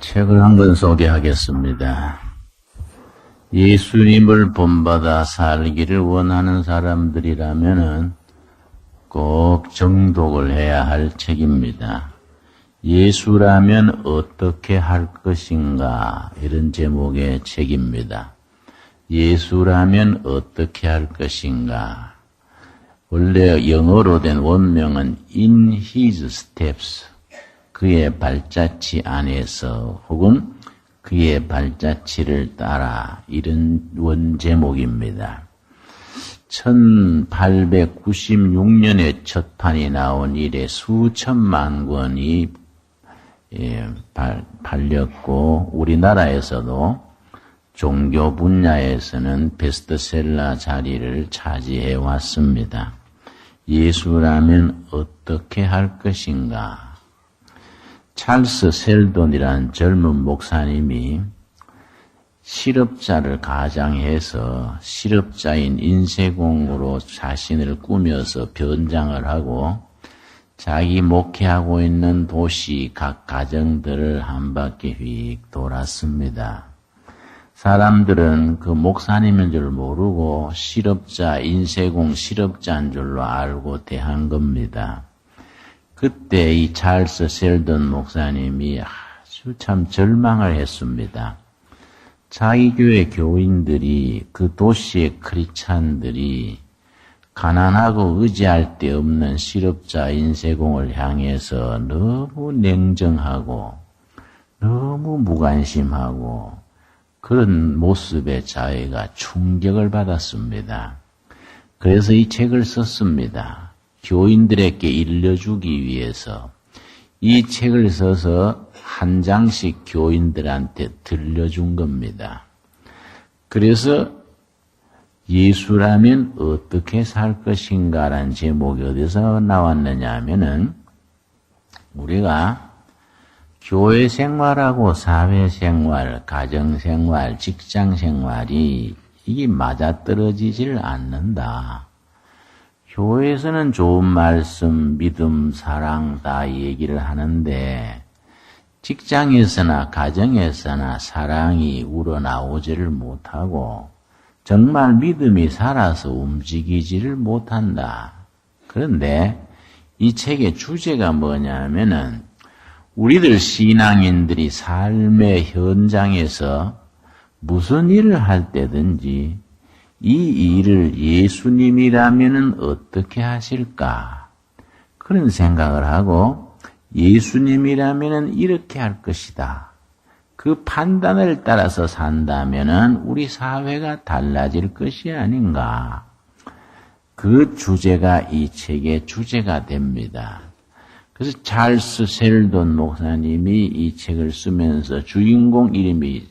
책을 한 권 소개하겠습니다. 예수님을 본받아 살기를 원하는 사람들이라면은 꼭 정독을 해야 할 책입니다. 예수라면 어떻게 할 것인가, 이런 제목의 책입니다. 예수라면 어떻게 할 것인가. 원래 영어로 된 원명은 In His Steps, 그의 발자취 안에서 혹은 그의 발자취를 따라, 이런 원제목입니다. 1896년에 첫 판이 나온 이래 수천만 권이 팔렸고, 우리나라에서도 종교 분야에서는 베스트셀러 자리를 차지해 왔습니다. 예수라면 어떻게 할 것인가? 찰스 셀돈이라는 젊은 목사님이 실업자를 가장해서 실업자인 인쇄공으로 자신을 꾸며서 변장을 하고 자기 목회하고 있는 도시 각 가정들을 한 바퀴 휙 돌았습니다. 사람들은 그 목사님인 줄 모르고 실업자, 인쇄공 실업자인 줄로 알고 대한 겁니다. 그때 이 찰스 셀던 목사님이 아주 참 절망을 했습니다. 자기 교회 교인들이, 그 도시의 크리스찬들이 가난하고 의지할 데 없는 실업자 인쇄공을 향해서 너무 냉정하고 너무 무관심하고 그런 모습에 자기가 충격을 받았습니다. 그래서 이 책을 썼습니다. 교인들에게 일러주기 위해서 이 책을 써서 한 장씩 교인들한테 들려준 겁니다. 그래서 예수라면 어떻게 살 것인가라는 제목이 어디서 나왔느냐 하면은, 우리가 교회 생활하고 사회 생활, 가정 생활, 직장 생활이 이게 맞아떨어지질 않는다. 교회에서는 좋은 말씀, 믿음, 사랑 다 얘기를 하는데 직장에서나 가정에서나 사랑이 우러나오지를 못하고 정말 믿음이 살아서 움직이지를 못한다. 그런데 이 책의 주제가 뭐냐면은, 우리들 신앙인들이 삶의 현장에서 무슨 일을 할 때든지 이 일을 예수님이라면은 어떻게 하실까? 그런 생각을 하고, 예수님이라면은 이렇게 할 것이다. 그 판단을 따라서 산다면은 우리 사회가 달라질 것이 아닌가. 그 주제가 이 책의 주제가 됩니다. 그래서 찰스 셀돈 목사님이 이 책을 쓰면서 주인공 이름이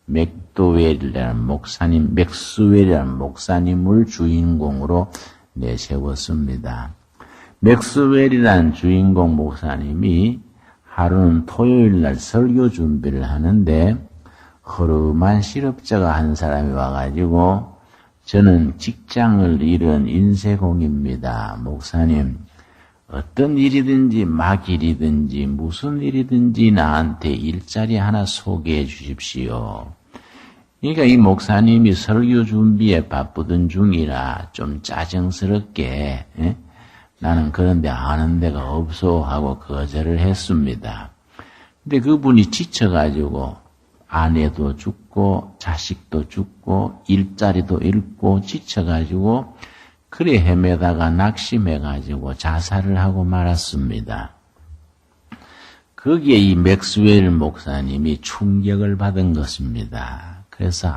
맥스웰이라는 목사님을 주인공으로 내세웠습니다. 맥스웰이라는 주인공 목사님이 하루는 토요일 날 설교 준비를 하는데 허름한 실업자가 한 사람이 와가지고, 저는 직장을 잃은 인쇄공입니다. 목사님, 어떤 일이든지 막일이든지 무슨 일이든지 나한테 일자리 하나 소개해 주십시오. 그러니까 이 목사님이 설교 준비에 바쁘던 중이라 좀 짜증스럽게 나는 그런 데 아는 데가 없어 하고 거절을 했습니다. 근데 그분이 지쳐가지고 아내도 죽고 자식도 죽고 일자리도 잃고 지쳐가지고 그래 헤매다가 낙심해가지고 자살을 하고 말았습니다. 거기에 이 맥스웰 목사님이 충격을 받은 것입니다. 그래서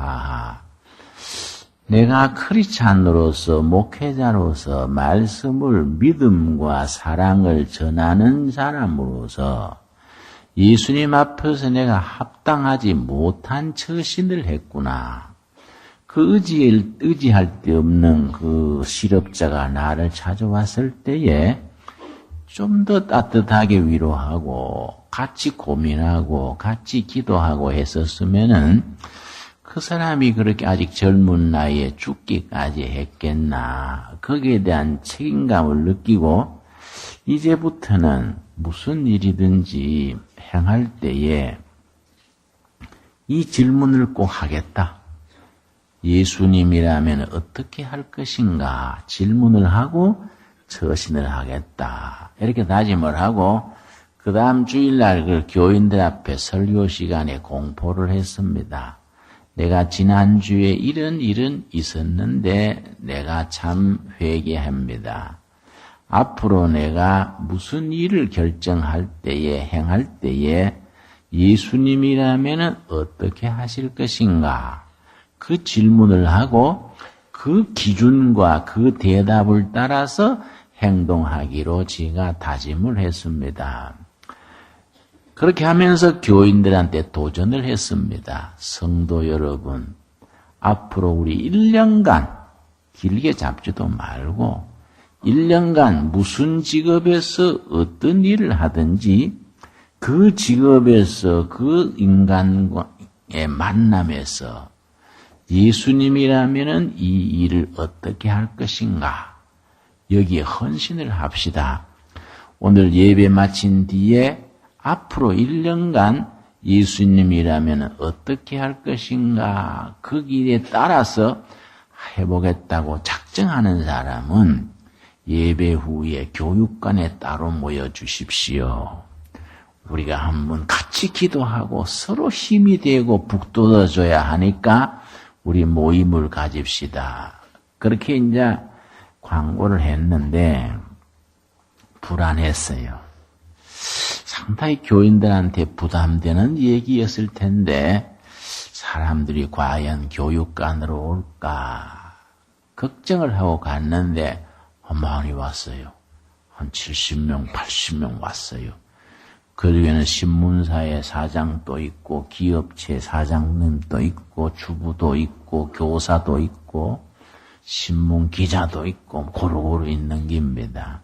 내가 크리스찬으로서, 목회자로서 말씀을, 믿음과 사랑을 전하는 사람으로서 예수님 앞에서 내가 합당하지 못한 처신을 했구나. 그 의지할 데 없는 그 실업자가 나를 찾아왔을 때에 좀 더 따뜻하게 위로하고 같이 고민하고 같이 기도하고 했었으면은 그 사람이 그렇게 아직 젊은 나이에 죽기까지 했겠나. 거기에 대한 책임감을 느끼고 이제부터는 무슨 일이든지 행할 때에 이 질문을 꼭 하겠다. 예수님이라면 어떻게 할 것인가 질문을 하고 처신을 하겠다. 이렇게 다짐을 하고 그 다음 주일날 그 교인들 앞에 설교 시간에 공포를 했습니다. 내가 지난주에 이런 일은 있었는데 내가 참 회개합니다. 앞으로 내가 무슨 일을 결정할 때에 행할 때에 예수님이라면 어떻게 하실 것인가? 그 질문을 하고 그 기준과 그 대답을 따라서 행동하기로 제가 다짐을 했습니다. 그렇게 하면서 교인들한테 도전을 했습니다. 성도 여러분, 앞으로 우리 1년간 길게 잡지도 말고 1년간 무슨 직업에서 어떤 일을 하든지 그 직업에서 그 인간과의 만남에서 예수님이라면 이 일을 어떻게 할 것인가? 여기에 헌신을 합시다. 오늘 예배 마친 뒤에 앞으로 1년간 예수님이라면 어떻게 할 것인가? 그 길에 따라서 해보겠다고 작정하는 사람은 예배 후에 교육관에 따로 모여주십시오. 우리가 한번 같이 기도하고 서로 힘이 되고 북돋아줘야 하니까 우리 모임을 가집시다. 그렇게 이제 광고를 했는데 불안했어요. 상당히 교인들한테 부담되는 얘기였을 텐데 사람들이 과연 교육관으로 올까 걱정을 하고 갔는데 많이 왔어요. 한 70명, 80명 왔어요. 그 중에는 신문사의 사장도 있고 기업체 사장님도 있고 주부도 있고 교사도 있고 신문 기자도 있고 고루고루 있는 겁니다.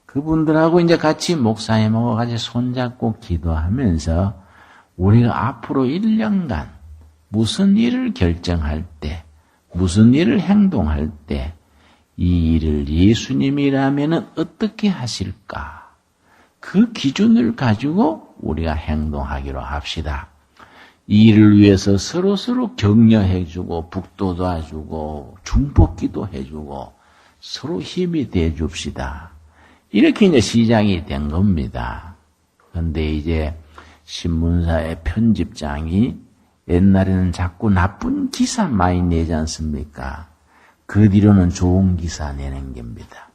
그분들하고 이제 같이 목사님하고 같이 손잡고 기도하면서 우리가 앞으로 1년간 무슨 일을 결정할 때, 무슨 일을 행동할 때 이 일을 예수님이라면 어떻게 하실까? 그 기준을 가지고 우리가 행동하기로 합시다. 이 일을 위해서 서로 격려해주고 북돋아주고 중복기도 해주고 서로 힘이 돼줍시다. 이렇게 이제 시작이 된 겁니다. 그런데 이제 신문사의 편집장이 옛날에는 자꾸 나쁜 기사 많이 내지 않습니까? 그 뒤로는 좋은 기사 내는 겁니다.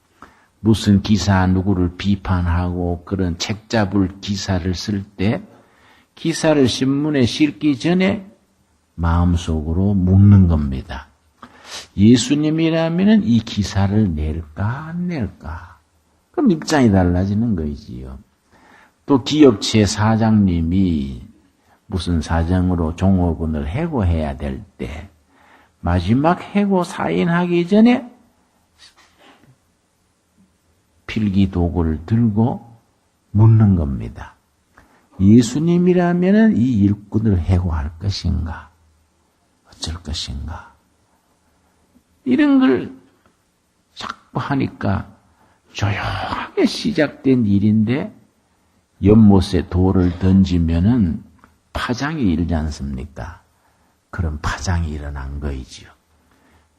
무슨 기사 누구를 비판하고 그런 책 잡을 기사를 쓸 때 기사를 신문에 실기 전에 마음속으로 묻는 겁니다. 예수님이라면 이 기사를 낼까 안 낼까? 그럼 입장이 달라지는 거지요. 또 기업체 사장님이 무슨 사정으로 종업원을 해고해야 될 때 마지막 해고 사인하기 전에 필기 도구를 들고 묻는 겁니다. 예수님이라면 이 일꾼을 해고할 것인가? 어쩔 것인가? 이런 걸 자꾸 하니까 조용하게 시작된 일인데 연못에 돌을 던지면은 파장이 일지 않습니까? 그런 파장이 일어난 거이지요.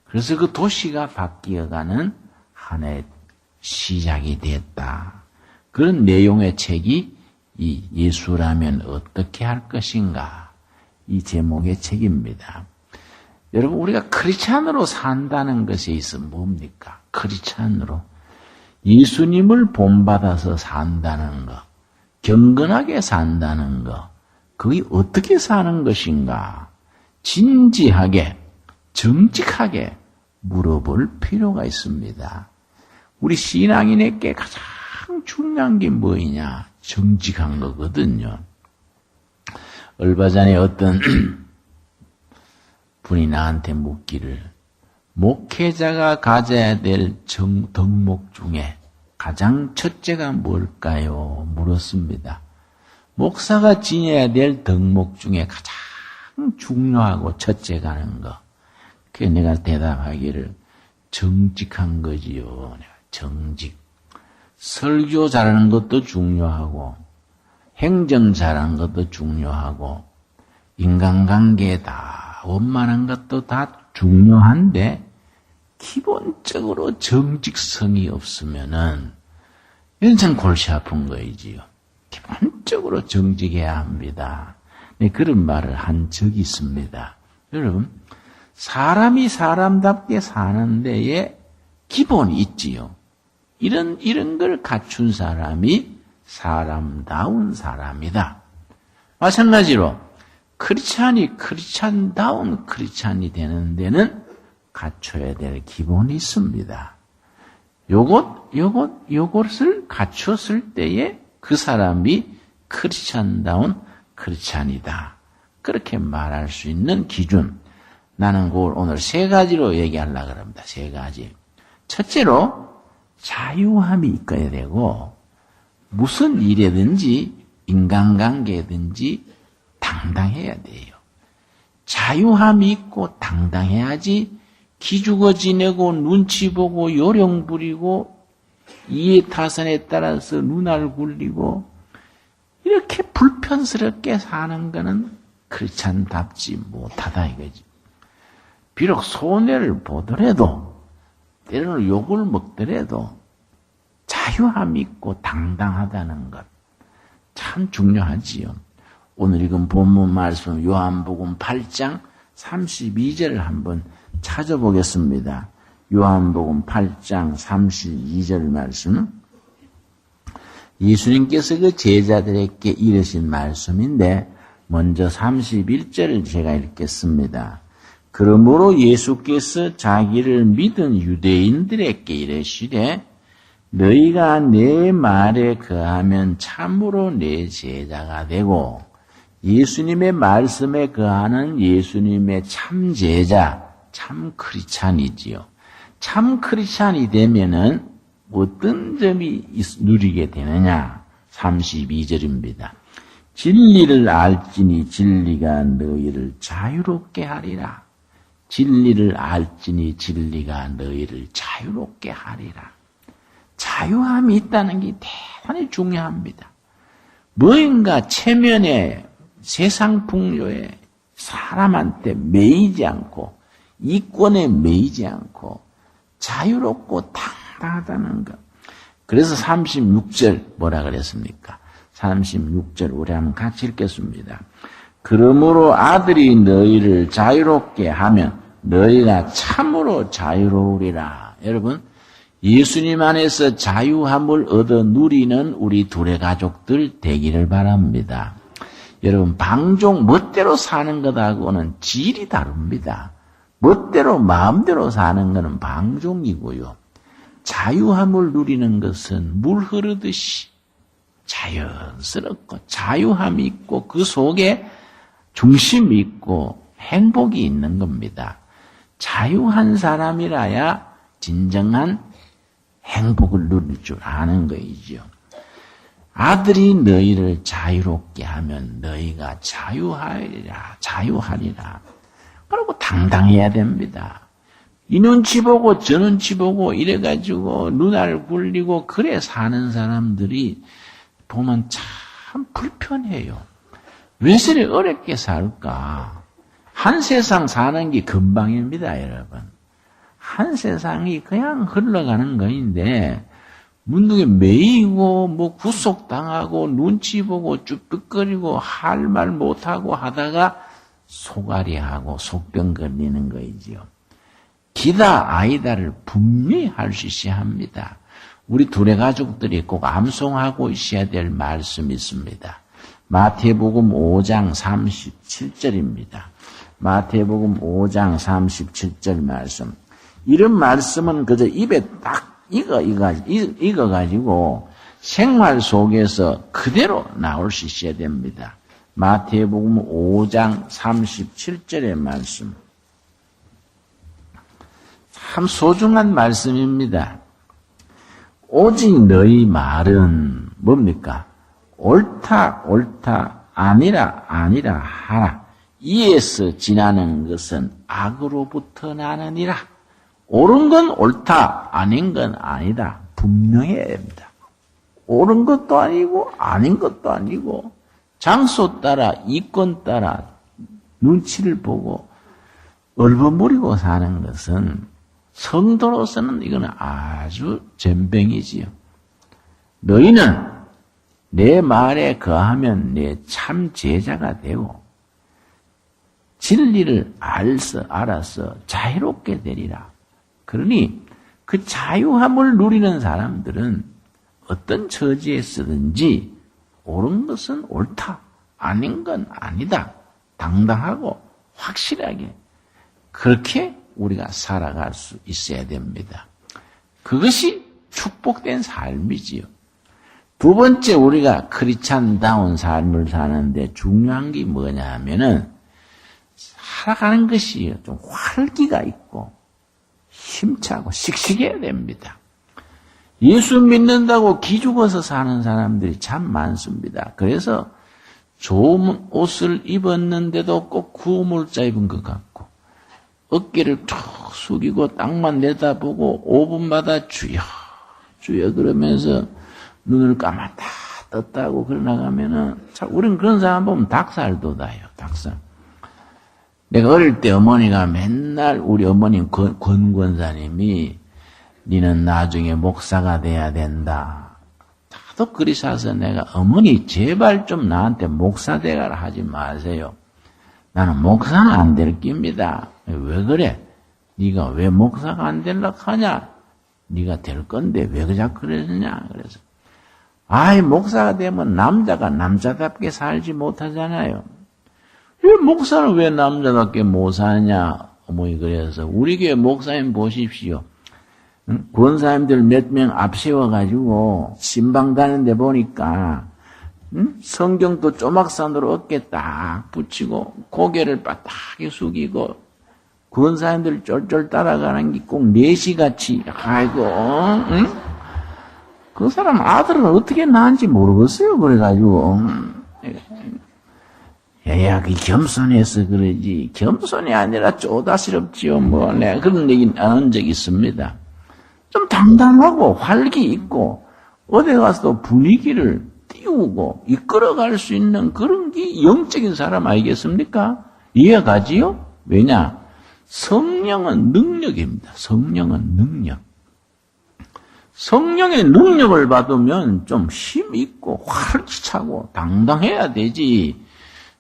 그래서 그 도시가 바뀌어가는 하나의 시작이 됐다. 그런 내용의 책이 이 예수라면 어떻게 할 것인가? 이 제목의 책입니다. 여러분, 우리가 크리스찬으로 산다는 것에 있어 뭡니까? 크리스찬으로 예수님을 본받아서 산다는 것, 경건하게 산다는 것, 그게 어떻게 사는 것인가? 진지하게, 정직하게 물어볼 필요가 있습니다. 우리 신앙인에게 가장 중요한 게 뭐이냐? 정직한 거거든요. 얼마 전에 어떤 분이 나한테 묻기를 목회자가 가져야 될 덕목 중에 가장 첫째가 뭘까요? 물었습니다. 목사가 지녀야 될 덕목 중에 가장 중요하고 첫째가 하는 거. 그래서 내가 대답하기를 정직한 거지요. 정직. 설교 잘하는 것도 중요하고 행정 잘하는 것도 중요하고 인간관계다. 원만한 것도 다 중요한데 기본적으로 정직성이 없으면은 이건 참 골치 아픈 거이지요. 기본적으로 정직해야 합니다. 네, 그런 말을 한 적이 있습니다. 여러분, 사람이 사람답게 사는 데에 기본이 있지요. 이런 걸 갖춘 사람이 사람다운 사람이다. 마찬가지로 크리스찬이 크리스찬다운 크리스찬이 되는 데는 갖춰야 될 기본이 있습니다. 요것을 갖췄을 때에 그 사람이 크리스찬다운 크리스찬이다. 그렇게 말할 수 있는 기준. 나는 그걸 오늘 3가지로 얘기하려고 합니다. 3가지. 첫째로 자유함이 있어야 되고 무슨 일이든지 인간관계든지 당당해야 돼요. 자유함이 있고 당당해야지 기죽어 지내고 눈치 보고 요령 부리고 이해타산에 따라서 눈알 굴리고 이렇게 불편스럽게 사는 거는 크리스찬답지 못하다 이거지. 비록 손해를 보더라도 때로는 욕을 먹더라도 자유함이 있고 당당하다는 것 참 중요하지요. 오늘 읽은 본문 말씀 요한복음 8장 32절을 한번 찾아보겠습니다. 요한복음 8장 32절 말씀. 예수님께서 그 제자들에게 이르신 말씀인데 먼저 31절을 제가 읽겠습니다. 그러므로 예수께서 자기를 믿은 유대인들에게 이르시되 너희가 내 말에 거하면 참으로 내 제자가 되고 예수님의 말씀에 거하는 예수님의 참 제자, 참 크리스찬이지요. 참 크리스찬이 되면은 어떤 점이 누리게 되느냐? 32절입니다. 진리를 알지니 진리가 너희를 자유롭게 하리라. 진리를 알지니 진리가 너희를 자유롭게 하리라. 자유함이 있다는 게 대단히 중요합니다. 무언가 체면에 세상 풍요에 사람한테 매이지 않고 이권에 매이지 않고 자유롭고 당당하다는 것. 그래서 36절 뭐라 그랬습니까? 36절 우리 한번 같이 읽겠습니다. 그러므로 아들이 너희를 자유롭게 하면 너희가 참으로 자유로우리라. 여러분, 예수님 안에서 자유함을 얻어 누리는 우리 둘의 가족들 되기를 바랍니다. 여러분, 방종 멋대로 사는 것하고는 질이 다릅니다. 멋대로 마음대로 사는 것은 방종이고요. 자유함을 누리는 것은 물 흐르듯이 자연스럽고 자유함이 있고 그 속에 중심이 있고 행복이 있는 겁니다. 자유한 사람이라야 진정한 행복을 누릴 줄 아는 거이죠. 아들이 너희를 자유롭게 하면 너희가 자유하리라. 그리고 당당해야 됩니다. 이 눈치 보고 저 눈치 보고 이래가지고 눈알 굴리고 그래 사는 사람들이 보면 참 불편해요. 왜 저리 어렵게 살까? 한 세상 사는 게 금방입니다, 여러분. 한 세상이 그냥 흘러가는 거인데 문득에 매이고 뭐 구속당하고 눈치 보고 쭈뼛거리고 할 말 못하고 하다가 속앓이하고 속병 걸리는 거이지요. 기다 아이다를 분명히 할 수 있어야 합니다. 우리 둘의 가족들이 꼭 암송하고 있어야 될 말씀이 있습니다. 마태복음 5장 37절입니다. 마태복음 5장 37절 말씀. 이런 말씀은 그저 입에 딱 익어가지고 생활 속에서 그대로 나올 수 있어야 됩니다. 마태복음 5장 37절의 말씀. 참 소중한 말씀입니다. 오직 너희 말은 뭡니까? 옳다 아니라 하라. 이에서 지나는 것은 악으로부터 나느니라. 옳은 건 옳다, 아닌 건 아니다. 분명해야 됩니다. 옳은 것도 아니고 아닌 것도 아니고 장소 따라 이권 따라 눈치를 보고 얼버무리고 사는 것은 성도로서는 이거는 아주 전병이지요. 너희는 내 말에 거하면 내 참 제자가 되고 진리를 알아서 자유롭게 되리라. 그러니 그 자유함을 누리는 사람들은 어떤 처지에 서든지 옳은 것은 옳다, 아닌 건 아니다. 당당하고 확실하게 그렇게 우리가 살아갈 수 있어야 됩니다. 그것이 축복된 삶이지요. 두 번째 우리가 크리스찬다운 삶을 사는데 중요한 게 뭐냐 하면은 살아가는 것이 좀 활기가 있고 힘차고 씩씩해야 됩니다. 예수 믿는다고 기죽어서 사는 사람들이 참 많습니다. 그래서 좋은 옷을 입었는데도 꼭 구물자 입은 것 같고 어깨를 툭 숙이고 땅만 내다보고 5분마다 주여 주여 그러면서 눈을 감았다 떴다고 그러나가면은 우리는 그런 사람 보면 닭살 돋아요. 닭살. 내가 어릴 때 어머니가 맨날 우리 어머님 권권사님이 니는 나중에 목사가 돼야 된다. 다도 그리 사서 내가 어머니 제발 좀 나한테 목사 되가라 하지 마세요. 나는 목사는 안 될 깁니다. 왜 그래? 네가 왜 목사가 안 되려고 하냐? 네가 될 건데 왜 자꾸 그러느냐? 그래서 아이 목사가 되면 남자가 남자답게 살지 못하잖아요. 왜 목사는 왜 남자답게 못 사냐? 어머니 그래서 우리 교회 목사님 보십시오. 권사님들 몇 명 앞세워가지고 신방 다니는데 보니까 성경도 조막산으로 어깨 딱 붙이고 고개를 바닥에 숙이고 권사님들 쫄쫄 따라가는 게 꼭 내시같이 아이고 그 사람 아들은 어떻게 낳은지 모르겠어요. 그래가지고 야, 그 겸손해서 그러지 겸손이 아니라 쪼다스럽지요. 뭐 내가 그런 얘기 나눈 적이 있습니다. 좀 당당하고 활기 있고 어디 가서도 분위기를 띄우고 이끌어갈 수 있는 그런 게 영적인 사람 아니겠습니까? 이해가지요? 왜냐? 성령은 능력입니다. 성령은 능력. 성령의 능력을 받으면 좀 힘 있고 활기차고 당당해야 되지.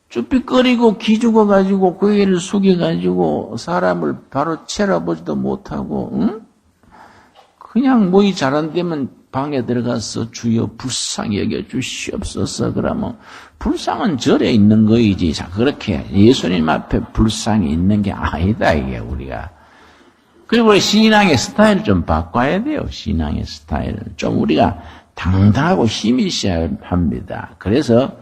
쭈삣거리고 기죽어가지고 고개를 숙여가지고 사람을 바로 쳐다보지도 못하고 응? 그냥 뭐이 잘안되면 방에 들어가서 주여 불쌍히 여겨주시옵소서 그러면 불쌍은 절에 있는 거이지. 자 그렇게 예수님 앞에 불쌍이 있는 게 아니다 이게 우리가. 그리고 신앙의 스타일을 좀 바꿔야 돼요. 신앙의 스타일을 좀 우리가 당당하고 힘이 있어야 합니다. 그래서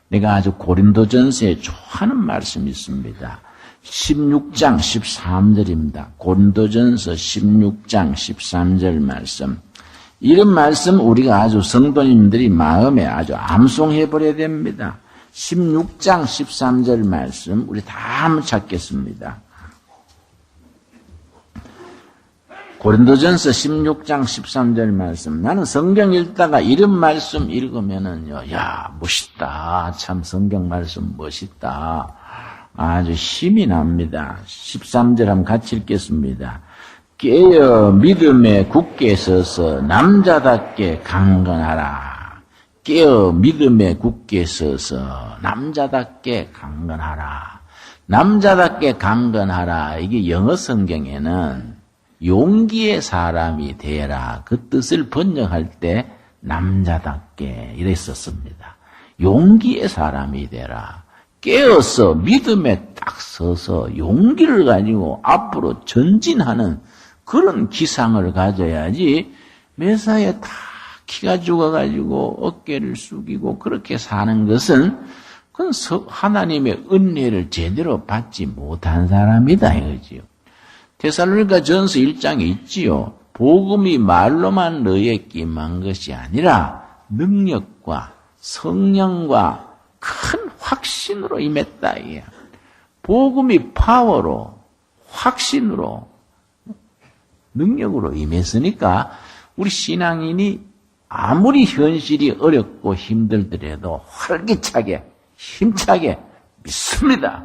내가 아주 고린도전서에 좋아하는 말씀이 있습니다. 16장 13절입니다. 고린도전서 16장 13절 말씀. 이런 말씀 우리가 아주 성도님들이 마음에 아주 암송해버려야 됩니다. 16장 13절 말씀 우리 다 한번 찾겠습니다. 고린도전서 16장 13절 말씀. 나는 성경 읽다가 이런 말씀 읽으면은요, 야, 멋있다. 참 성경 말씀 멋있다. 아주 힘이 납니다. 13절 한번 같이 읽겠습니다. 깨어 믿음에 굳게 서서 남자답게 강건하라. 깨어 믿음에 굳게 서서 남자답게 강건하라. 남자답게 강건하라. 이게 영어 성경에는 용기의 사람이 되라. 그 뜻을 번역할 때 남자답게 이랬었습니다. 용기의 사람이 되라. 깨어서 믿음에 딱 서서 용기를 가지고 앞으로 전진하는 그런 기상을 가져야지 매사에 다 키가 죽어가지고 어깨를 숙이고 그렇게 사는 것은 그건 하나님의 은혜를 제대로 받지 못한 사람이다 이거지요. 데살로니가 전서 1장에 있지요. 복음이 말로만 너희에게 임한 것이 아니라 능력과 성령과 큰 확신으로 임했다. 복음이 파워로 확신으로 능력으로 임했으니까 우리 신앙인이 아무리 현실이 어렵고 힘들더라도 활기차게 힘차게 믿습니다.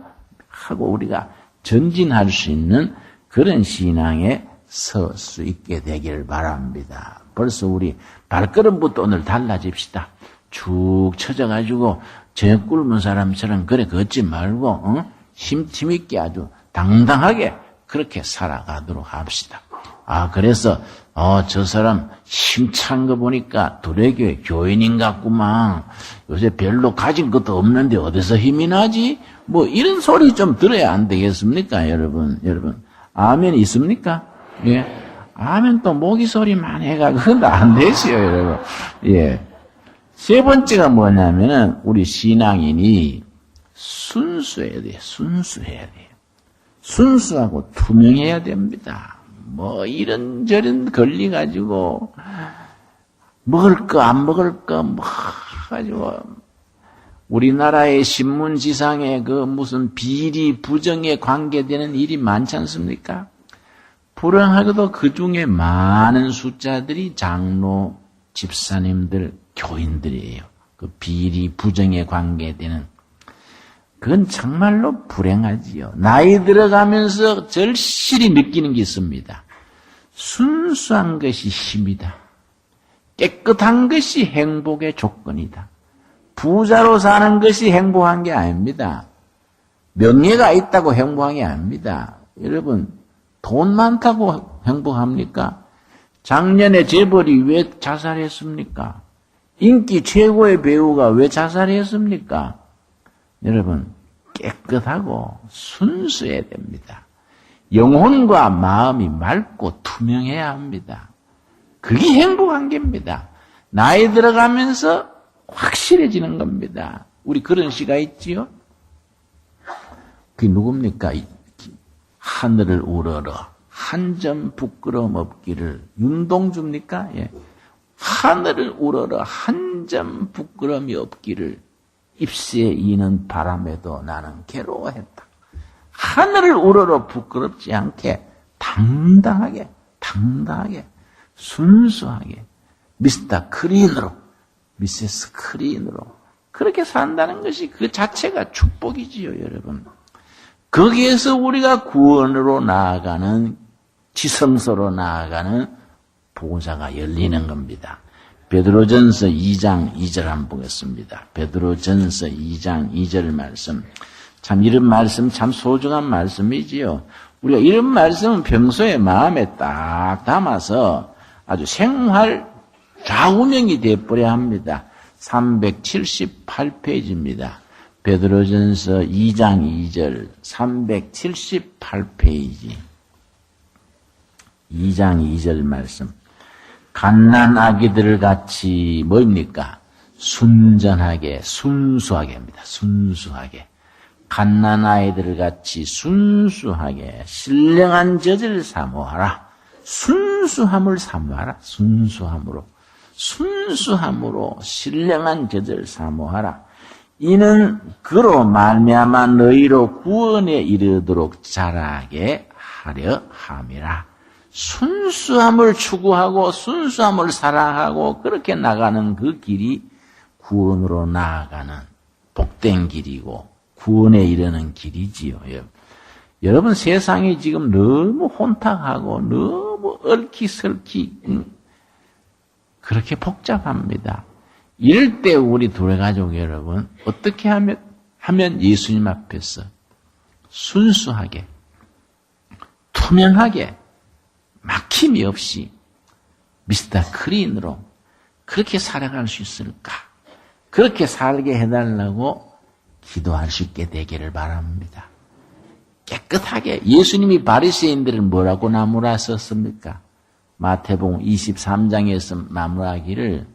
하고 우리가 전진할 수 있는 그런 신앙에 설 수 있게 되기를 바랍니다. 벌써 우리 발걸음부터 오늘 달라집시다. 쭉 쳐져가지고 저녁 굶은 사람처럼 그래 걷지 말고 힘있게 아주 당당하게 그렇게 살아가도록 합시다. 그래서 저 사람 힘찬 거 보니까 두레교회 교인인 같구만. 요새 별로 가진 것도 없는데 어디서 힘이 나지? 뭐 이런 소리 좀 들어야 안 되겠습니까, 여러분? 아멘 있습니까? 예. 아멘 또 모기 소리만 해가 그건 안 되지요, 여러분. 예. 세 번째가 뭐냐면은 우리 신앙인이 순수해야 돼요. 순수하고 투명해야 됩니다. 뭐 이런저런 걸려가지고 먹을 거 안 먹을 거 뭐 가지고 우리나라의 신문지상에 그 무슨 비리 부정에 관계되는 일이 많지 않습니까? 불행하게도 그 중에 많은 숫자들이 장로, 집사님들, 교인들이에요. 그 비리 부정에 관계되는 그건 정말로 불행하지요. 나이 들어가면서 절실히 느끼는 게 있습니다. 순수한 것이 힘이다. 깨끗한 것이 행복의 조건이다. 부자로 사는 것이 행복한 게 아닙니다. 명예가 있다고 행복한 게 아닙니다. 여러분, 돈 많다고 행복합니까? 작년에 재벌이 왜 자살했습니까? 인기 최고의 배우가 왜 자살했습니까? 여러분, 깨끗하고 순수해야 됩니다. 영혼과 마음이 맑고 투명해야 합니다. 그게 행복한 겁니다. 나이 들어가면서 확실해지는 겁니다. 우리 그런 시가 있지요? 그게 누굽니까? 하늘을 우러러 한 점 부끄러움 없기를 윤동주입니까? 예. 하늘을 우러러 한 점 부끄러움이 없기를 잎새에 이는 바람에도 나는 괴로워했다. 하늘을 우러러 부끄럽지 않게 당당하게 순수하게 미세스 크린으로 그렇게 산다는 것이 그 자체가 축복이지요, 여러분. 거기에서 우리가 구원으로 나아가는 지성소로 나아가는 보좌가 열리는 겁니다. 베드로전서 2장 2절 한번 보겠습니다. 베드로전서 2장 2절 말씀. 참 이런 말씀 참 소중한 말씀이지요. 우리가 이런 말씀은 평소에 마음에 딱 담아서 아주 생활 좌우명이 되어버려야 합니다. 378페이지입니다. 베드로전서 2장 2절 378페이지 2장 2절 말씀. 갓난 아기들 같이 뭐입니까? 순전하게 순수하게 합니다. 순수하게. 갓난 아이들 같이 순수하게 신령한 젖을 사모하라. 순수함을 사모하라. 순수함으로 신령한 젖을 사모하라. 이는 그로 말미암아 너희로 구원에 이르도록 자라게 하려 함이라. 순수함을 추구하고 순수함을 사랑하고 그렇게 나가는 그 길이 구원으로 나아가는 복된 길이고 구원에 이르는 길이지요. 여러분 세상이 지금 너무 혼탁하고 너무 얽히설키 그렇게 복잡합니다. 이럴 때 우리 도래가족 여러분 어떻게 하면 예수님 앞에서 순수하게 투명하게 막힘이 없이 미스터 크린으로 그렇게 살아갈 수 있을까? 그렇게 살게 해달라고 기도할 수 있게 되기를 바랍니다. 깨끗하게 예수님이 바리새인들을 뭐라고 나무라셨습니까? 마태복음 23장에서 나무라기를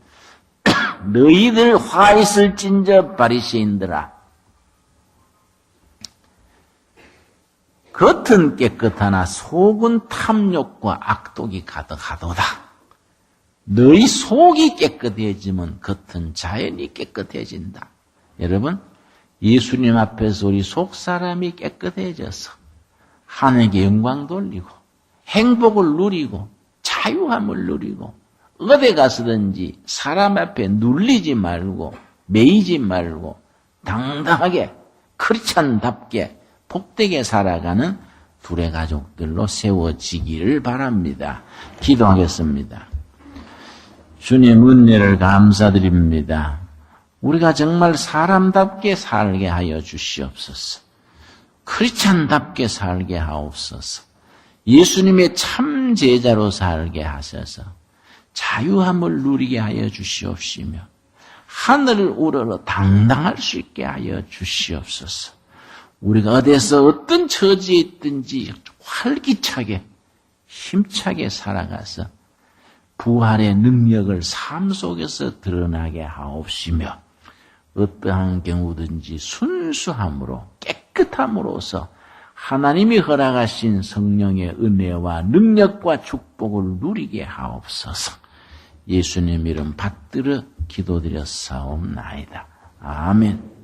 너희들 화 있을진저 바리새인들아 겉은 깨끗하나 속은 탐욕과 악독이 가득하도다. 너희 속이 깨끗해지면 겉은 자연히 깨끗해진다. 여러분 예수님 앞에서 우리 속 사람이 깨끗해져서 하나님께 영광 돌리고 행복을 누리고 자유함을 누리고 어디 가서든지 사람 앞에 눌리지 말고 매이지 말고 당당하게 크리스찬답게 복되게 살아가는 둘의 가족들로 세워지기를 바랍니다. 기도하겠습니다. 주님 은혜를 감사드립니다. 우리가 정말 사람답게 살게 하여 주시옵소서. 크리스찬답게 살게 하옵소서. 예수님의 참 제자로 살게 하셔서 자유함을 누리게 하여 주시옵시며 하늘을 우러러 당당할 수 있게 하여 주시옵소서. 우리가 어디서 어떤 처지에 있든지 활기차게 힘차게 살아가서 부활의 능력을 삶 속에서 드러나게 하옵시며 어떠한 경우든지 순수함으로 깨끗함으로써 하나님이 허락하신 성령의 은혜와 능력과 축복을 누리게 하옵소서. 예수님 이름 받들어 기도드렸사옵나이다. 아멘.